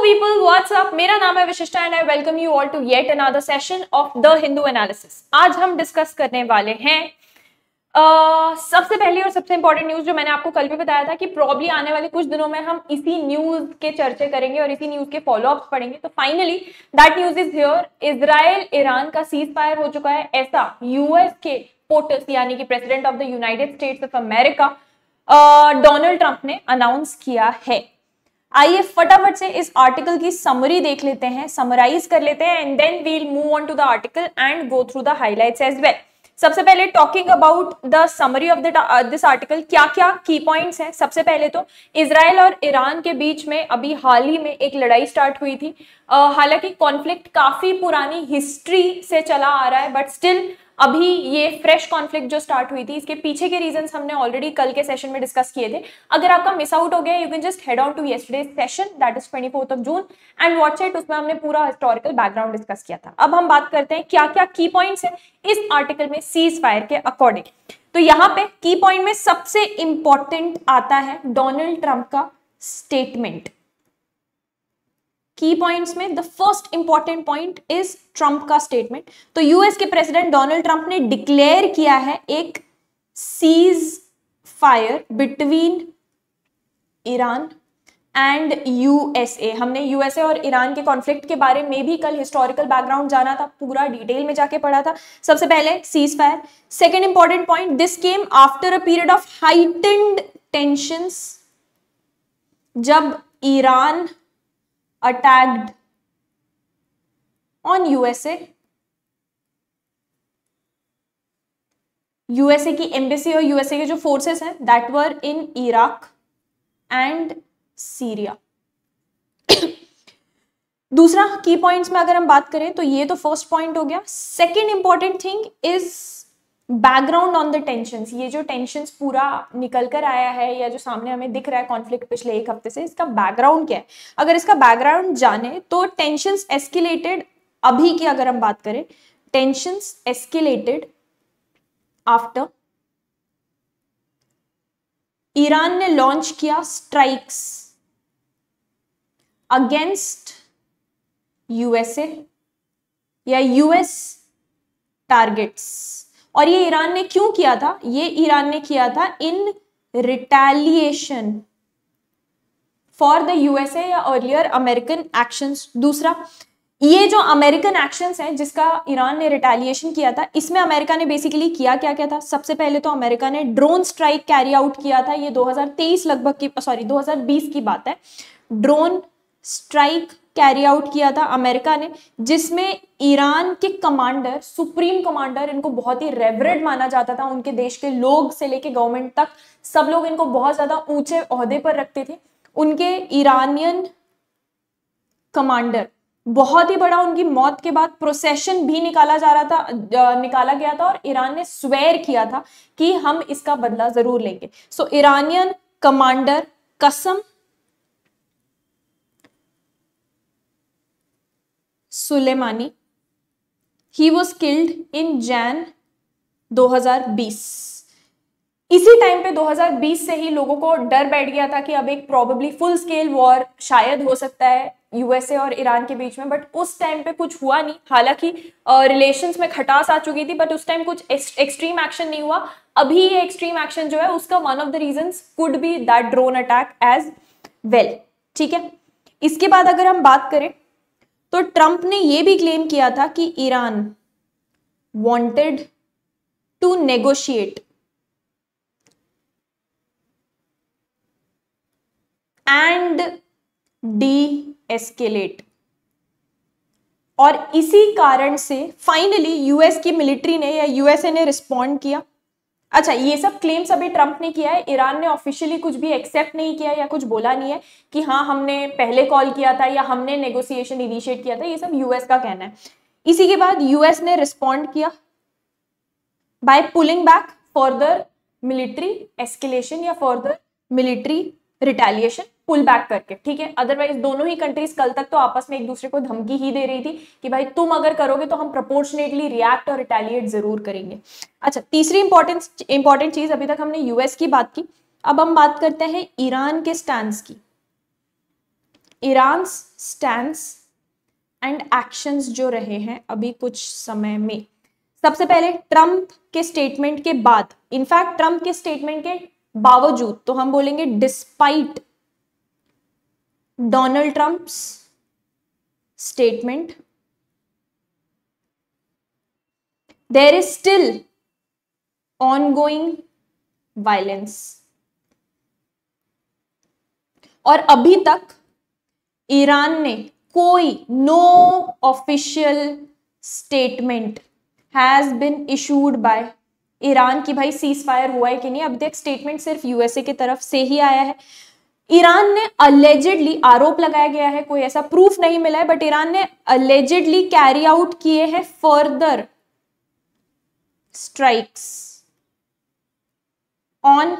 people, what's up? मेरा नाम है Vishishta and I welcome you all to yet another session of the Hindu analysis. आज हम डिस्कस करने वाले हैं सबसे पहली और सबसे इंपॉर्टेंट न्यूज जो मैंने आपको कल भी बताया था कि प्रॉब्ली आने वाले कुछ दिनों में हम इसी न्यूज के चर्चे करेंगे और इसी न्यूज के फॉलोअप्स पढ़ेंगे। तो finally that news is here. Israel Iran का सीज फायर हो चुका है, ऐसा यूएस के पोटस यानी कि president of the United states of America Donald Trump ने अनाउंस किया है। आइए फटाफट से इस आर्टिकल की समरी देख लेते हैं, समराइज कर लेते हैं and then we'll move on to the article and go through the highlights as well. सबसे पहले talking about the summary of this article, क्या क्या की पॉइंट्स हैं। सबसे पहले तो इजराइल और ईरान के बीच में अभी हाल ही में एक लड़ाई स्टार्ट हुई थी। हालांकि कॉन्फ्लिक्ट काफी पुरानी हिस्ट्री से चला आ रहा है, बट स्टिल अभी ये फ्रेश कॉन्फ्लिक्ट जो स्टार्ट हुई थी, इसके पीछे के रीजंस हमने ऑलरेडी कल के सेशन में डिस्कस किए थे। अगर आपका मिस आउट हो गया, you can just head on to yesterday's session that is 24 of June and watch it. उसमें हमने पूरा हिस्टोरिकल बैकग्राउंड डिस्कस किया था। अब हम बात करते हैं क्या क्या की पॉइंट्स हैं इस आर्टिकल में सीज फायर के अकॉर्डिंग। तो यहाँ पे की पॉइंट में सबसे इंपॉर्टेंट आता है डोनाल्ड ट्रंप का स्टेटमेंट। की पॉइंट्स में the first important point is Trump का स्टेटमेंट। तो यूएस के प्रेसिडेंट डोनाल्ड ट्रंप ने डिक्लेयर किया है एक cease fire between Iran and USA. हमने यूएसए और ईरान के कॉन्फ्लिक्ट के बारे में भी कल हिस्टोरिकल बैकग्राउंड जाना था, पूरा डिटेल में जाके पढ़ा था। सबसे पहले cease fire. Second important point, this came after a period of heightened tensions, जब ईरान attacked on USA की एम्बेसी और यूएसए के जो फोर्सेस हैं that were in Iraq and Syria. दूसरा की पॉइंट्स में अगर हम बात करें तो ये तो फर्स्ट पॉइंट हो गया। Second important thing is background on the tensions. ये जो टेंशंस पूरा निकल कर आया है या जो सामने हमें दिख रहा है कॉन्फ्लिक्ट पिछले एक हफ्ते से, इसका बैकग्राउंड क्या है। अगर इसका बैकग्राउंड जाने तो टेंशंस एस्केलेटेड, अभी की अगर हम बात करें, टेंशंस एस्केलेटेड आफ्टर ईरान ने लॉन्च किया स्ट्राइक्स अगेंस्ट यूएसए या यूएस टारगेट्स। और ये ईरान ने क्यों किया था? ये ईरान ने किया था इन रिटेलिएशन फॉर द यूएसए या अर्लियर अमेरिकन एक्शंस। दूसरा, ये जो अमेरिकन एक्शंस हैं जिसका ईरान ने रिटेलिएशन किया था, इसमें अमेरिका ने बेसिकली किया क्या क्या था। सबसे पहले तो अमेरिका ने ड्रोन स्ट्राइक कैरी आउट किया था। ये 2023 लगभग की 2020 की बात है। ड्रोन स्ट्राइक कैरी आउट किया था अमेरिका ने, जिसमें ईरान के कमांडर, सुप्रीम कमांडर, इनको बहुत ही रेवरेंट माना जाता था। उनके देश के लोग से लेके गवर्नमेंट तक सब लोग इनको बहुत ज्यादा ऊंचे ओहदे पर रखते थे। उनके ईरानियन कमांडर, बहुत ही बड़ा उनकी मौत के बाद प्रोसेशन भी निकाला गया था और ईरान ने स्वेर किया था कि हम इसका बदला जरूर लेंगे। सो ईरानियन कमांडर कसम Sulemani, he was killed in Jan 2020। इसी टाइम पे 2020 से ही लोगों को डर बैठ गया था कि अब एक प्रोबेबली फुल स्केल वॉर शायद हो सकता है यूएसए और ईरान के बीच में, बट उस टाइम पे कुछ हुआ नहीं। हालांकि रिलेशंस में खटास आ चुकी थी, बट उस टाइम कुछ एक्सट्रीम एक्शन नहीं हुआ। अभी ये एक्सट्रीम एक्शन जो है उसका one of the reasons could be that drone attack as well. ठीक है, इसके बाद अगर हम बात करें तो ट्रंप ने यह भी क्लेम किया था कि Iran wanted to negotiate and de-escalate, और इसी कारण से फाइनली यूएस की मिलिट्री ने या यूएसए ने रिस्पॉन्ड किया। अच्छा, ये सब क्लेम्स अभी ट्रंप ने किया है, ईरान ने ऑफिशियली कुछ भी एक्सेप्ट नहीं किया या कुछ बोला नहीं है कि हाँ हमने पहले कॉल किया था या हमने नेगोशिएशन इनिशिएट किया था। ये सब यूएस का कहना है। इसी के बाद यूएस ने रिस्पॉन्ड किया by pulling back further military escalation या further military retaliation, pull back करके। ठीक है, अदरवाइज दोनों ही कंट्रीज कल तक तो आपस में एक दूसरे को धमकी ही दे रही थी कि भाई तुम अगर करोगे तो हम प्रोपोर्शनेटली रिएक्ट और रिटेलिएट जरूर करेंगे। अच्छा, तीसरी इंपॉर्टेंट चीज, अभी तक हमने यूएस की बात की, अब हम बात करते हैं ईरान के स्टैंड की। ईरान स्टैंड्स एंड एक्शंस जो रहे हैं अभी कुछ समय में, सबसे पहले ट्रंप के स्टेटमेंट के बाद, इनफैक्ट ट्रंप के स्टेटमेंट के बावजूद, तो हम बोलेंगे despite Donald Trump's statement, there is still ongoing violence. और अभी तक ईरान ने कोई no official statement has been issued by Iran की भाई सीज फायर हुआ है कि नहीं। अभी तक स्टेटमेंट सिर्फ यूएसए की तरफ से ही आया है। ईरान ने अलेजेडली, आरोप लगाया गया है, कोई ऐसा प्रूफ नहीं मिला है, बट ईरान ने अलेजेडली कैरी आउट किए हैं further strikes on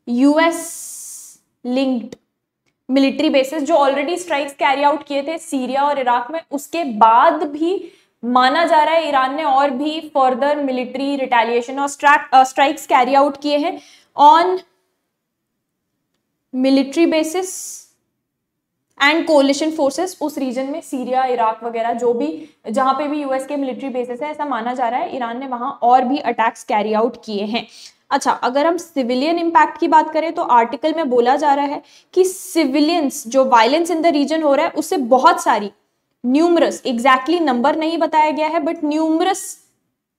US linked military bases, जो ऑलरेडी स्ट्राइक्स कैरी आउट किए थे सीरिया और इराक में। उसके बाद भी माना जा रहा है ईरान ने और भी फर्दर मिलिट्री रिटेलिएशन और स्ट्राइक्स कैरी आउट किए हैं on military bases and coalition forces उस रीजन में, सीरिया, इराक वगैरह, जो भी जहां पे भी यूएस के मिलिट्री बेसिस है, ऐसा माना जा रहा है ईरान ने वहां और भी अटैक्स कैरी आउट किए हैं। अच्छा, अगर हम सिविलियन इंपैक्ट की बात करें तो आर्टिकल में बोला जा रहा है कि सिविलियंस, जो वायलेंस इन द रीजन हो रहा है उससे बहुत सारी, न्यूमरस, एग्जैक्टली नंबर नहीं बताया गया है, बट न्यूमरस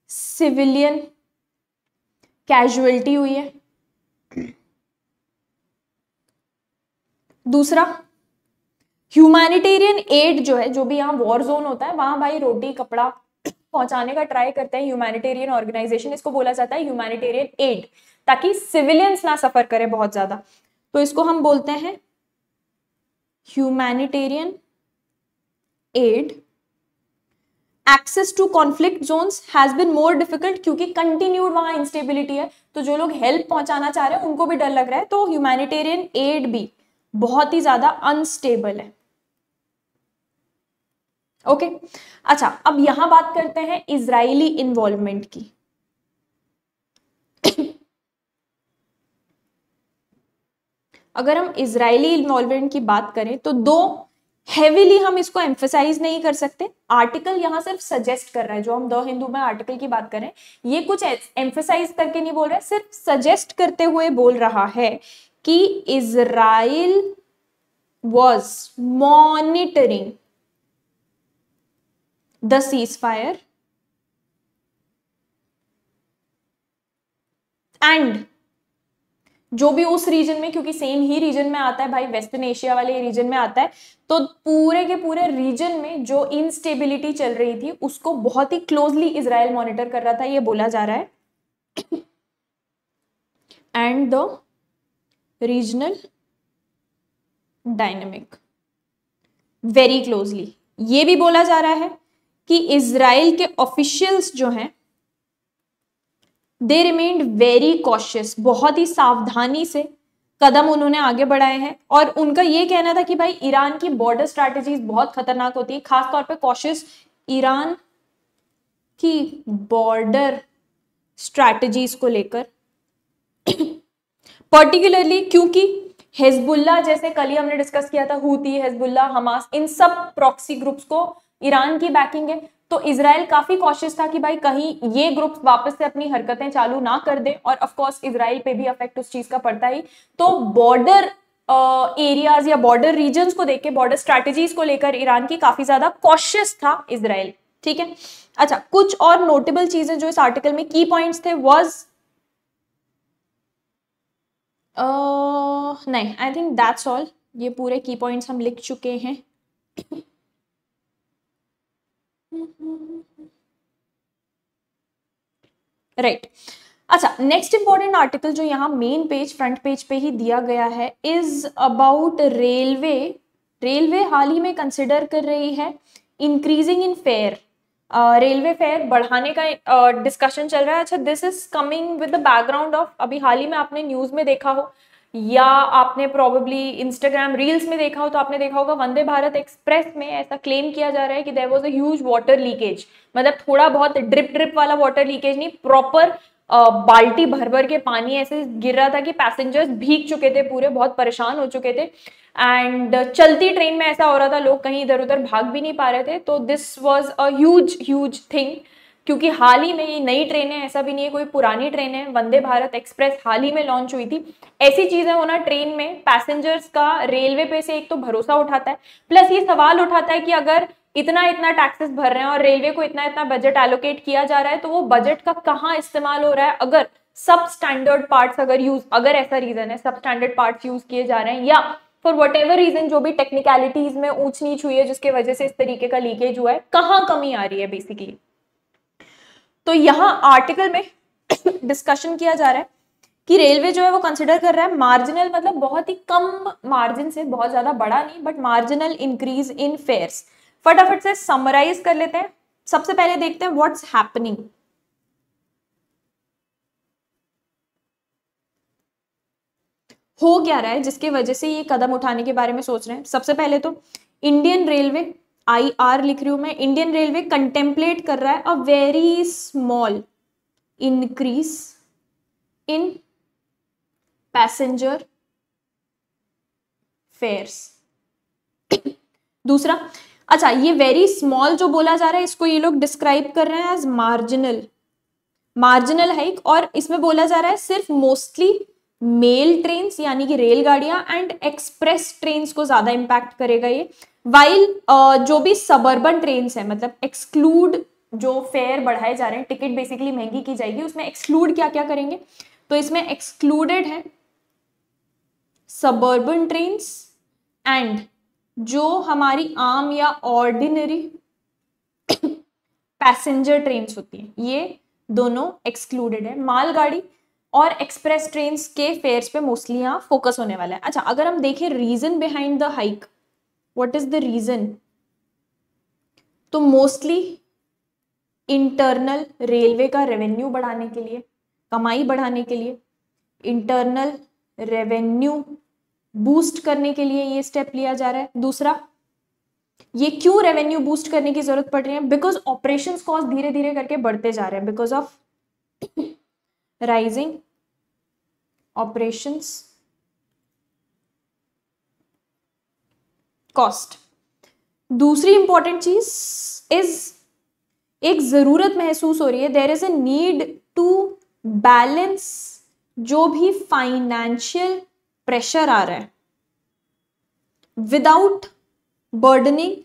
सिविलियन कैजुअलिटी हुई है। दूसरा, ह्यूमैनिटेरियन एड जो है, जो भी यहाँ वॉर जोन होता है वहां भाई रोटी कपड़ा पहुंचाने का ट्राई करते हैं ह्यूमैनिटेरियन ऑर्गेनाइजेशन, इसको बोला जाता है ह्यूमैनिटेरियन एड, ताकि सिविलियंस ना सफर करे बहुत ज्यादा, तो इसको हम बोलते हैं humanitarian aid. Access to conflict zones has been more difficult, क्योंकि कंटिन्यूड वहां इंस्टेबिलिटी है, तो जो लोग हेल्प पहुंचाना चाह रहे हैं उनको भी डर लग रहा है, तो ह्यूमैनिटेरियन एड भी बहुत ही ज्यादा अनस्टेबल है। ओके अच्छा, अब यहां बात करते हैं इजरायली इन्वॉल्वमेंट की। अगर हम इजरायली इन्वॉल्वमेंट की बात करें तो दो हेवीली हम इसको एम्फेसाइज नहीं कर सकते। आर्टिकल यहां सिर्फ सजेस्ट कर रहा है, जो हम द हिंदू में आर्टिकल की बात करें, ये कुछ एम्फेसाइज करके नहीं बोल रहा है, सिर्फ सजेस्ट करते हुए बोल रहा है कि Israel was monitoring the ceasefire and जो भी उस रीजन में, क्योंकि सेम ही रीजन में आता है भाई, वेस्टर्न एशिया वाले रीजन में आता है, तो पूरे के पूरे रीजन में जो इंस्टेबिलिटी चल रही थी उसको बहुत ही क्लोजली इजराइल मॉनिटर कर रहा था, ये बोला जा रहा है। And the regional dynamic very closely, ये भी बोला जा रहा है कि इजराइल के ऑफिशियल्स जो हैं दे रिमेन्ड वेरी कॉशियस, बहुत ही सावधानी से कदम उन्होंने आगे बढ़ाए हैं, और उनका ये कहना था कि भाई ईरान की बॉर्डर स्ट्रैटेजीज बहुत खतरनाक होती है, खासतौर पे कॉशियस ईरान की बॉर्डर स्ट्रैटेजीज को लेकर, पर्टिकुलरली क्योंकि हिजबुल्लाह, जैसे कल ही हमने डिस्कस किया था, हूती, हिजबुल्लाह, हमास, इन सब प्रॉक्सी ग्रुप्स को ईरान की बैकिंग है, तो इजराइल काफी कॉशियस था कि भाई कहीं ये ग्रुप्स वापस से अपनी हरकतें चालू ना कर दे, और ऑफ कोर्स इजराइल पे भी अफेक्ट उस चीज का पड़ता ही, तो बॉर्डर एरियाज या बॉर्डर रीजन्स को देख के, बॉर्डर स्ट्रैटेजीज को लेकर ईरान की काफी ज्यादा कॉशियस था इजराइल। ठीक है, अच्छा, कुछ और नोटेबल चीजें जो इस आर्टिकल में की पॉइंट्स थे वाज नहीं, आई थिंक दैट्स ऑल, ये पूरे की पॉइंट्स हम लिख चुके हैं। राइट अच्छा, नेक्स्ट इंपॉर्टेंट आर्टिकल जो यहाँ मेन पेज, फ्रंट पेज पे ही दिया गया है, इज अबाउट रेलवे। रेलवे हाल ही में कंसिडर कर रही है increasing in fair, railway fair बढ़ाने का डिस्कशन चल रहा है। अच्छा, this is coming with the background of, अभी हाल ही में आपने न्यूज में देखा हो या आपने प्रोबेबली इंस्टाग्राम रील्स में देखा हो, तो आपने देखा होगा वंदे भारत एक्सप्रेस में ऐसा क्लेम किया जा रहा है कि there was a huge water leakage, मतलब थोड़ा बहुत ड्रिप ड्रिप वाला वाटर लीकेज नहीं, प्रॉपर बाल्टी भर भर के पानी ऐसे गिर रहा था कि पैसेंजर्स भीग चुके थे, पूरे बहुत परेशान हो चुके थे। एंड चलती ट्रेन में ऐसा हो रहा था, लोग कहीं इधर उधर भाग भी नहीं पा रहे थे। तो this was a huge thing, क्योंकि हाल ही में ये नई ट्रेनें, ऐसा भी नहीं है कोई पुरानी ट्रेन है, वंदे भारत एक्सप्रेस हाल ही में लॉन्च हुई थी। ऐसी चीजें होना ट्रेन में पैसेंजर्स का रेलवे पे से एक तो भरोसा उठाता है, प्लस ये सवाल उठाता है कि अगर इतना इतना टैक्सेस भर रहे हैं और रेलवे को इतना इतना बजट एलोकेट किया जा रहा है, तो वो बजट का कहाँ इस्तेमाल हो रहा है। अगर सब स्टैंडर्ड पार्ट्स अगर ऐसा रीजन है, सब स्टैंडर्ड पार्ट्स यूज किए जा रहे हैं, या फॉर वट एवर रीजन जो भी टेक्निकलिटीज में ऊंच नीच हुई है जिसके वजह से इस तरीके का लीकेज हुआ है, कहाँ कमी आ रही है बेसिकली। तो यहाँ आर्टिकल में डिस्कशन किया जा रहा है कि रेलवे जो है वो कंसिडर कर रहा है मार्जिनल, मतलब बहुत ही कम मार्जिन से, बहुत ज्यादा बड़ा नहीं, but marginal increase in fares. फटाफट से समराइज कर लेते हैं। सबसे पहले देखते हैं व्हाट्स हैपनिंग। हो क्या रहा है जिसके वजह से ये कदम उठाने के बारे में सोच रहे हैं। सबसे पहले तो इंडियन रेलवे, IR लिख रही हूं मैं, इंडियन रेलवे कंटेम्पलेट कर रहा है a very small increase in passenger fares. दूसरा, अच्छा, ये वेरी स्मॉल जो बोला जा रहा है इसको ये लोग डिस्क्राइब कर रहे हैं एज मार्जिनल हाइक, और इसमें बोला जा रहा है सिर्फ मोस्टली मेल ट्रेन्स यानी कि रेलगाड़ियां एंड एक्सप्रेस ट्रेन्स को ज्यादा इंपैक्ट करेगा ये। वाइल जो भी सबर्बन ट्रेन्स है, मतलब एक्सक्लूड, जो फेयर बढ़ाए जा रहे हैं, टिकट बेसिकली महंगी की जाएगी, उसमें एक्सक्लूड क्या क्या करेंगे, तो इसमें एक्सक्लूडेड है सबर्बन ट्रेन्स एंड जो हमारी आम या ऑर्डिनरी पैसेंजर ट्रेन्स होती हैं, ये दोनों एक्सक्लूडेड है। मालगाड़ी और एक्सप्रेस ट्रेन्स के फेयर्स पे मोस्टली यहाँ फोकस होने वाला है। अच्छा, अगर हम देखें reason behind the hike, what is the reason, तो मोस्टली इंटरनल रेलवे का रेवेन्यू बढ़ाने के लिए, कमाई बढ़ाने के लिए, इंटरनल रेवेन्यू बूस्ट करने के लिए ये स्टेप लिया जा रहा है। दूसरा, ये क्यों रेवेन्यू बूस्ट करने की जरूरत पड़ रही है, बिकॉज ऑपरेशंस कॉस्ट धीरे धीरे करके बढ़ते जा रहे हैं, because of rising operations cost. दूसरी इंपॉर्टेंट चीज इज, एक जरूरत महसूस हो रही है, there is a need to balance जो भी फाइनेंशियल प्रेशर आ रहा है without burdening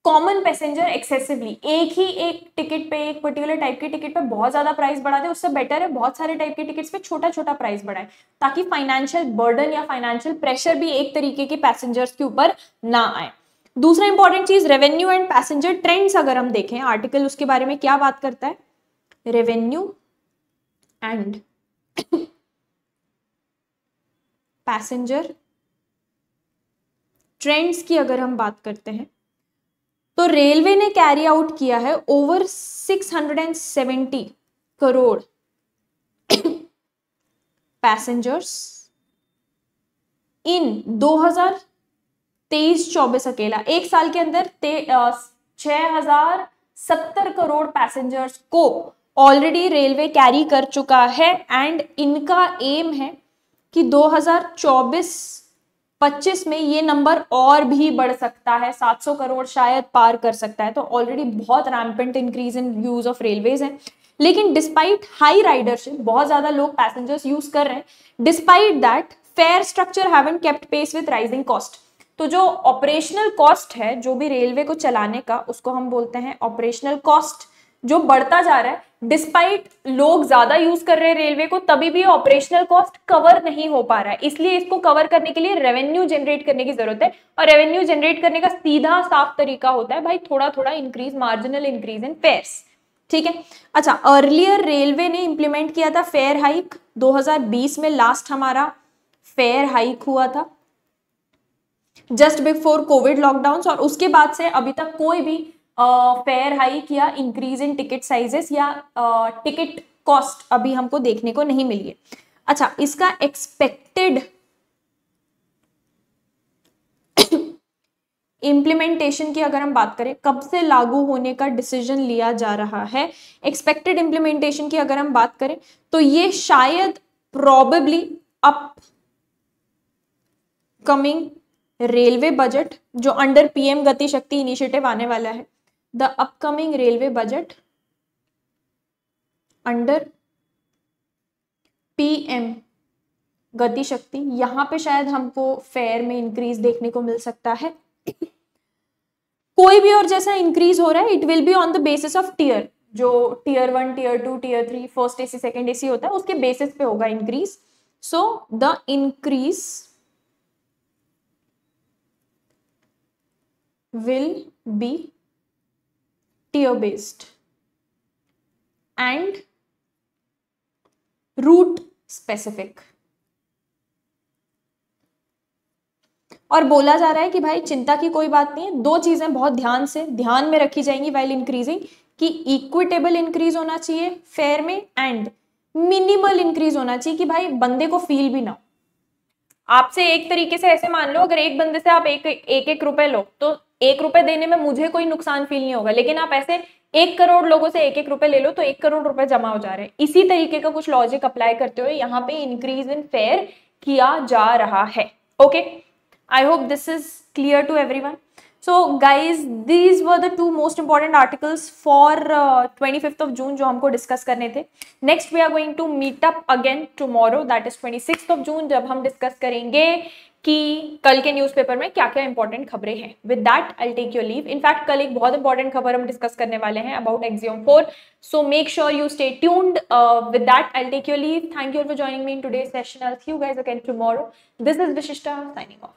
common passenger excessively. एक ही एक टिकट पे, एक पर्टिकुलर टाइप के टिकट पे बहुत ज्यादा प्राइस बढ़ा दे, उससे बेटर है बहुत सारे टाइप के टिकट्स पे छोटा छोटा प्राइस बढ़ाए, ताकि फाइनेंशियल बर्डन या फाइनेंशियल प्रेशर भी एक तरीके के पैसेंजर्स के ऊपर ना आए। दूसरा इंपॉर्टेंट चीज, रेवेन्यू एंड पैसेंजर ट्रेंड्स। अगर हम देखें आर्टिकल, उसके बारे में क्या बात करता है, रेवेन्यू एंड पैसेंजर ट्रेंड्स की अगर हम बात करते हैं, तो रेलवे ने कैरी आउट किया है ओवर 670 करोड़ पैसेंजर्स इन 2023-24 अकेला, एक साल के अंदर 6070 करोड़ पैसेंजर्स को ऑलरेडी रेलवे कैरी कर चुका है। एंड इनका एम है कि 2024-25 में ये नंबर और भी बढ़ सकता है, 700 करोड़ शायद पार कर सकता है। तो ऑलरेडी बहुत rampant increase in use of railways है। लेकिन डिस्पाइट हाई राइडरशिप, बहुत ज्यादा लोग पैसेंजर्स यूज कर रहे हैं, despite that fare structure haven't kept pace with rising cost. तो जो ऑपरेशनल कॉस्ट है जो भी रेलवे को चलाने का, उसको हम बोलते हैं ऑपरेशनल कॉस्ट, जो बढ़ता जा रहा है। डिस्पाइट लोग ज्यादा यूज कर रहे हैं रेलवे को, तभी भी ऑपरेशनल कॉस्ट कवर नहीं हो पा रहा है। इसलिए इसको कवर करने के लिए रेवेन्यू जनरेट करने की जरूरत है, और रेवेन्यू जनरेट करने का सीधा साफ तरीका होता है भाई थोड़ा थोड़ा increase, marginal increase in fares. ठीक है। अच्छा, अर्लियर रेलवे ने इंप्लीमेंट किया था फेयर हाइक, 2020 में लास्ट हमारा फेयर हाइक हुआ था, जस्ट बिफोर कोविड लॉकडाउन, और उसके बाद से अभी तक कोई भी फेयर हाइक या इंक्रीज इन टिकट साइजेस या टिकट कॉस्ट अभी हमको देखने को नहीं मिली है। अच्छा, इसका एक्सपेक्टेड इम्प्लीमेंटेशन की अगर हम बात करें, कब से लागू होने का डिसीजन लिया जा रहा है। एक्सपेक्टेड इम्प्लीमेंटेशन की अगर हम बात करें तो ये शायद probably up coming railway budget जो अंडर पीएम गति शक्ति इनिशिएटिव आने वाला है, the upcoming railway budget under PM गति शक्ति, यहां पे शायद हमको फेयर में इंक्रीज देखने को मिल सकता है। कोई भी और जैसा इंक्रीज हो रहा है, it will be on the basis of tier, जो tier 1, tier 2, tier 3, first AC second AC होता है, उसके बेसिस पे होगा increase. So the increase will be tier based and route specific। और बोला जा रहा है कि भाई चिंता की कोई बात नहीं है, दो चीजें बहुत ध्यान में रखी जाएंगी वाइल इंक्रीजिंग, कि इक्विटेबल इंक्रीज होना चाहिए फेयर में एंड मिनिमल इंक्रीज होना चाहिए, कि भाई बंदे को फील भी ना हो। आपसे एक तरीके से ऐसे मान लो, अगर एक बंदे से आप एक रुपए लो तो 1 रुपए देने में मुझे कोई नुकसान फील नहीं होगा, लेकिन आप ऐसे 1 करोड़ लोगों से 1 रुपए ले लो तो 1 करोड़ रुपए जमा हो जा रहे हैं। इसी तरीके का कुछ लॉजिक अप्लाई करते हुए यहाँ पे इंक्रीज इन फेयर किया जा रहा है। Okay, I hope this is clear to everyone. So guys, these were the 2 most important articles for 25th of June जो हमको डिस्कस करने थे। Next we are going to meet up again tomorrow, that is 26th of June, जब हम discuss करेंगे कि कल के न्यूज़पेपर में क्या क्या इंपॉर्टेंट खबरें हैं। With that I take your leave. In fact कल एक बहुत इंपॉर्टेंट खबर हम डिस्कस करने वाले हैं about Axiom 4, so make sure you stay tuned. With that I take your leave. Thank you for joining me in today's session. I will see you guys again tomorrow. This is Vishishta signing of.